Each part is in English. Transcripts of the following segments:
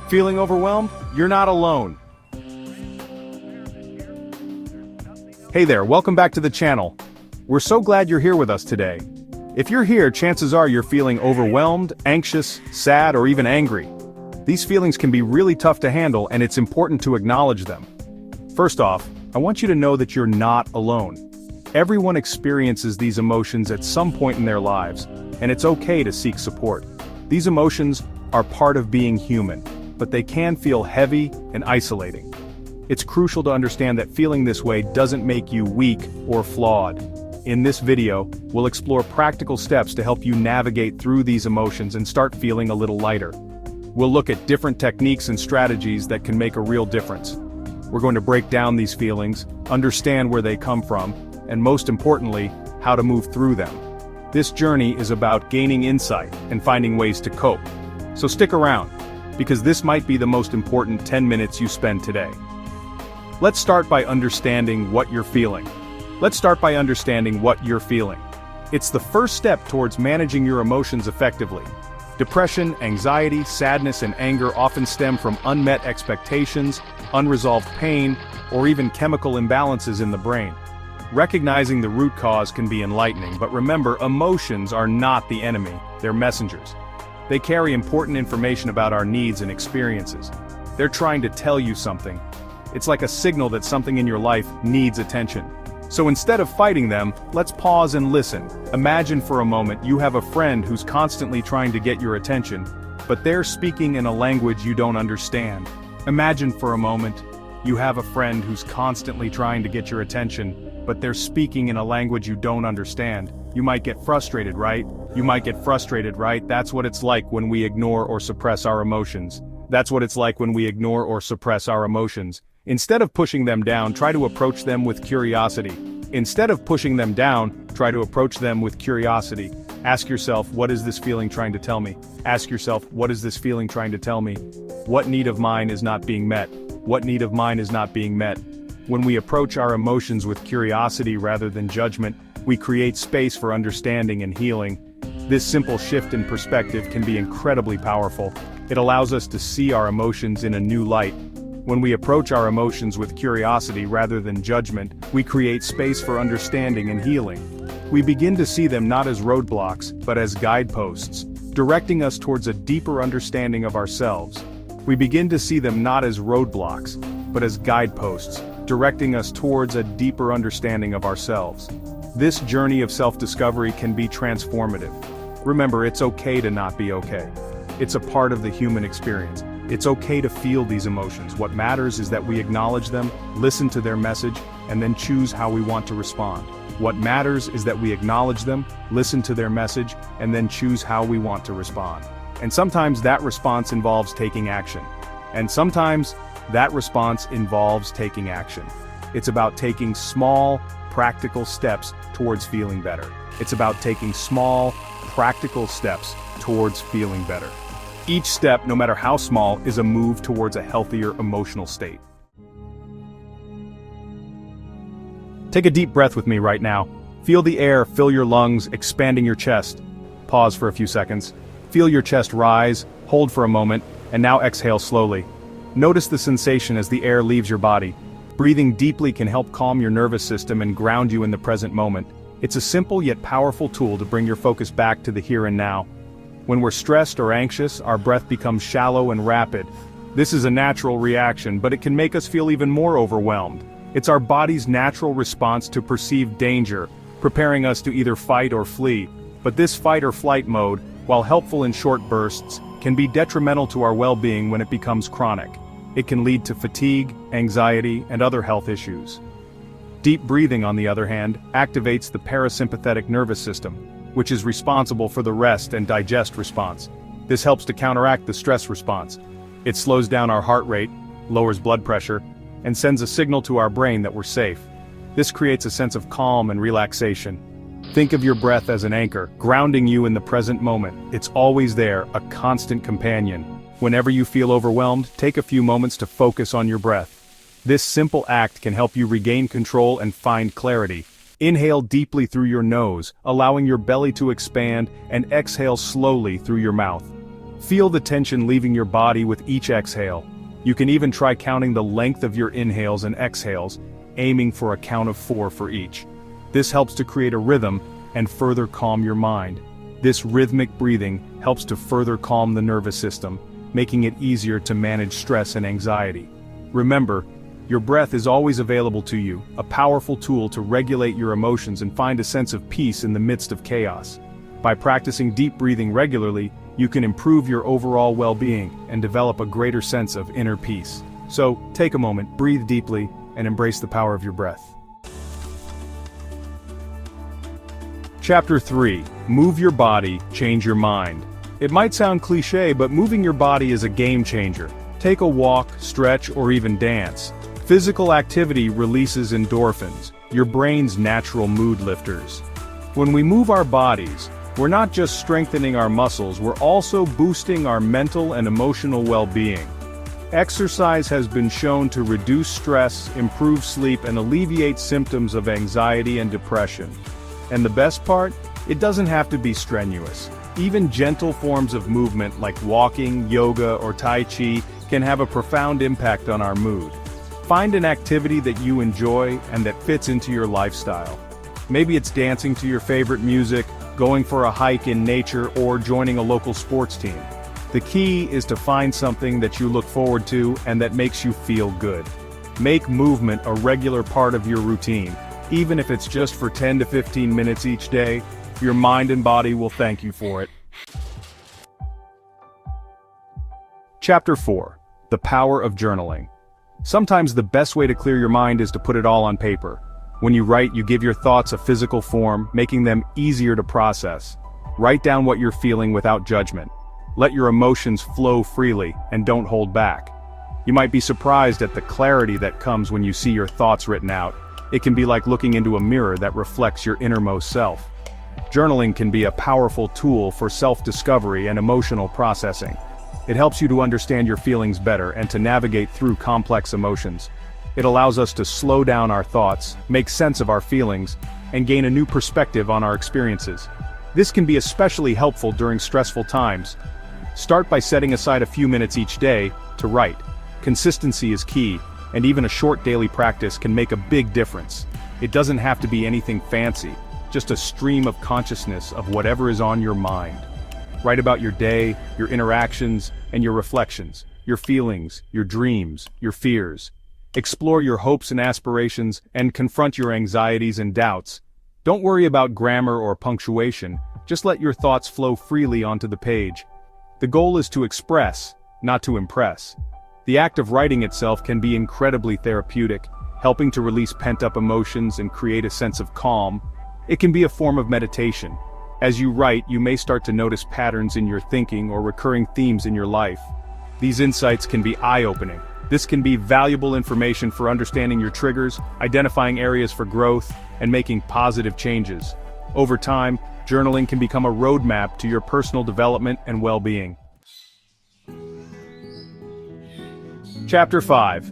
Feeling overwhelmed? You're not alone. Hey there, welcome back to the channel. We're so glad you're here with us today. If you're here, chances are you're feeling overwhelmed, anxious, sad, or even angry. These feelings can be really tough to handle, and it's important to acknowledge them. First off, I want you to know that you're not alone. Everyone experiences these emotions at some point in their lives, and it's okay to seek support. These emotions are part of being human, but they can feel heavy and isolating. It's crucial to understand that feeling this way doesn't make you weak or flawed. In this video, we'll explore practical steps to help you navigate through these emotions and start feeling a little lighter. We'll look at different techniques and strategies that can make a real difference. We're going to break down these feelings, understand where they come from, and most importantly, how to move through them. This journey is about gaining insight and finding ways to cope. So stick around, because this might be the most important 10 minutes you spend today. Let's start by understanding what you're feeling. It's the first step towards managing your emotions effectively. Depression, anxiety, sadness, and anger often stem from unmet expectations, unresolved pain, or even chemical imbalances in the brain. Recognizing the root cause can be enlightening, but remember, emotions are not the enemy, they're messengers. They carry important information about our needs and experiences. They're trying to tell you something. It's like a signal that something in your life needs attention. So instead of fighting them, let's pause and listen. Imagine for a moment you have a friend who's constantly trying to get your attention, but they're speaking in a language you don't understand. You might get frustrated, right? That's what it's like when we ignore or suppress our emotions. Instead of pushing them down, try to approach them with curiosity. Ask yourself, what is this feeling trying to tell me? What need of mine is not being met? When we approach our emotions with curiosity rather than judgment, we create space for understanding and healing. This simple shift in perspective can be incredibly powerful. It allows us to see our emotions in a new light. When we approach our emotions with curiosity rather than judgment, we create space for understanding and healing. We begin to see them not as roadblocks, but as guideposts, directing us towards a deeper understanding of ourselves. This journey of self-discovery can be transformative. Remember, it's okay to not be okay. It's a part of the human experience. It's okay to feel these emotions. What matters is that we acknowledge them, listen to their message, and then choose how we want to respond. And sometimes that response involves taking action. It's about taking small, practical steps towards feeling better. Each step, no matter how small, is a move towards a healthier emotional state. Take a deep breath with me right now. Feel the air fill your lungs, expanding your chest. Pause for a few seconds. Feel your chest rise, hold for a moment, and now exhale slowly. Notice the sensation as the air leaves your body. Breathing deeply can help calm your nervous system and ground you in the present moment. It's a simple yet powerful tool to bring your focus back to the here and now. When we're stressed or anxious, our breath becomes shallow and rapid. This is a natural reaction, but it can make us feel even more overwhelmed. It's our body's natural response to perceived danger, preparing us to either fight or flee. But this fight or flight mode, while helpful in short bursts, can be detrimental to our well-being when it becomes chronic. It can lead to fatigue, anxiety, and other health issues. Deep breathing, on the other hand, activates the parasympathetic nervous system, which is responsible for the rest and digest response. This helps to counteract the stress response. It slows down our heart rate, lowers blood pressure, and sends a signal to our brain that we're safe. This creates a sense of calm and relaxation. Think of your breath as an anchor, grounding you in the present moment. It's always there, a constant companion. Whenever you feel overwhelmed, take a few moments to focus on your breath. This simple act can help you regain control and find clarity. Inhale deeply through your nose, allowing your belly to expand, and exhale slowly through your mouth. Feel the tension leaving your body with each exhale. You can even try counting the length of your inhales and exhales, aiming for a count of 4 for each. This helps to create a rhythm and further calm your mind. This rhythmic breathing helps to further calm the nervous system, making it easier to manage stress and anxiety. Remember, your breath is always available to you, a powerful tool to regulate your emotions and find a sense of peace in the midst of chaos. By practicing deep breathing regularly, you can improve your overall well-being and develop a greater sense of inner peace. So, take a moment, breathe deeply, and embrace the power of your breath. Chapter 3. Move your body, change your mind. It might sound cliché, but moving your body is a game changer. Take a walk, stretch, or even dance. Physical activity releases endorphins, your brain's natural mood lifters. When we move our bodies, we're not just strengthening our muscles, we're also boosting our mental and emotional well-being. Exercise has been shown to reduce stress, improve sleep, and alleviate symptoms of anxiety and depression. And the best part? It doesn't have to be strenuous. Even gentle forms of movement like walking, yoga, or Tai Chi can have a profound impact on our mood. Find an activity that you enjoy and that fits into your lifestyle. Maybe it's dancing to your favorite music, going for a hike in nature, or joining a local sports team. The key is to find something that you look forward to and that makes you feel good. Make movement a regular part of your routine. Even if it's just for 10 to 15 minutes each day, your mind and body will thank you for it. Chapter 4. The Power of Journaling. Sometimes the best way to clear your mind is to put it all on paper. When you write, you give your thoughts a physical form, making them easier to process. Write down what you're feeling without judgment. Let your emotions flow freely, and don't hold back. You might be surprised at the clarity that comes when you see your thoughts written out. It can be like looking into a mirror that reflects your innermost self. Journaling can be a powerful tool for self-discovery and emotional processing. It helps you to understand your feelings better and to navigate through complex emotions. It allows us to slow down our thoughts, make sense of our feelings, and gain a new perspective on our experiences. This can be especially helpful during stressful times. Start by setting aside a few minutes each day to write. Consistency is key, and even a short daily practice can make a big difference. It doesn't have to be anything fancy, just a stream of consciousness of whatever is on your mind. Write about your day, your interactions, and your reflections, your feelings, your dreams, your fears. Explore your hopes and aspirations, and confront your anxieties and doubts. Don't worry about grammar or punctuation, just let your thoughts flow freely onto the page. The goal is to express, not to impress. The act of writing itself can be incredibly therapeutic, helping to release pent-up emotions and create a sense of calm. It can be a form of meditation. As you write, you may start to notice patterns in your thinking or recurring themes in your life. These insights can be eye-opening. This can be valuable information for understanding your triggers, identifying areas for growth, and making positive changes. Over time, journaling can become a roadmap to your personal development and well-being. Chapter 5.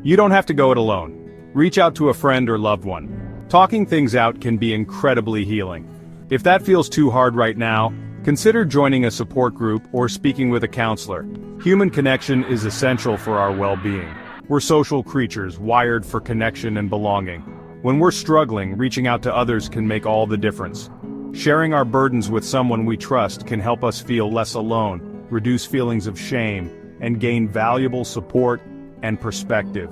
You don't have to go it alone. Reach out to a friend or loved one. Talking things out can be incredibly healing. If that feels too hard right now, consider joining a support group or speaking with a counselor. Human connection is essential for our well-being. We're social creatures, wired for connection and belonging. When we're struggling, reaching out to others can make all the difference. Sharing our burdens with someone we trust can help us feel less alone, reduce feelings of shame, and gain valuable support and perspective.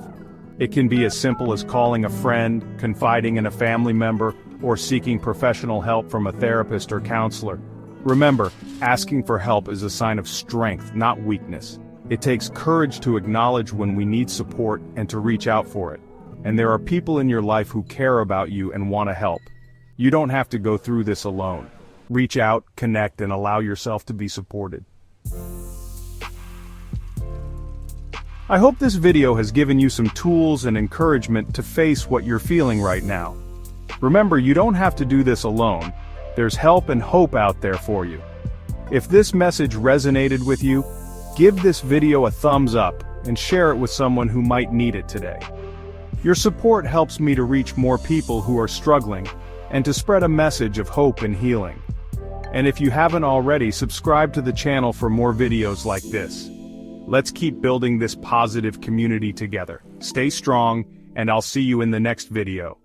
It can be as simple as calling a friend, confiding in a family member, or seeking professional help from a therapist or counselor. Remember, asking for help is a sign of strength, not weakness. It takes courage to acknowledge when we need support and to reach out for it. And there are people in your life who care about you and want to help. You don't have to go through this alone. Reach out, connect, and allow yourself to be supported. I hope this video has given you some tools and encouragement to face what you're feeling right now. Remember, you don't have to do this alone. There's help and hope out there for you. If this message resonated with you, give this video a thumbs up and share it with someone who might need it today. Your support helps me to reach more people who are struggling and to spread a message of hope and healing. And if you haven't already, subscribe to the channel for more videos like this. Let's keep building this positive community together. Stay strong, and I'll see you in the next video.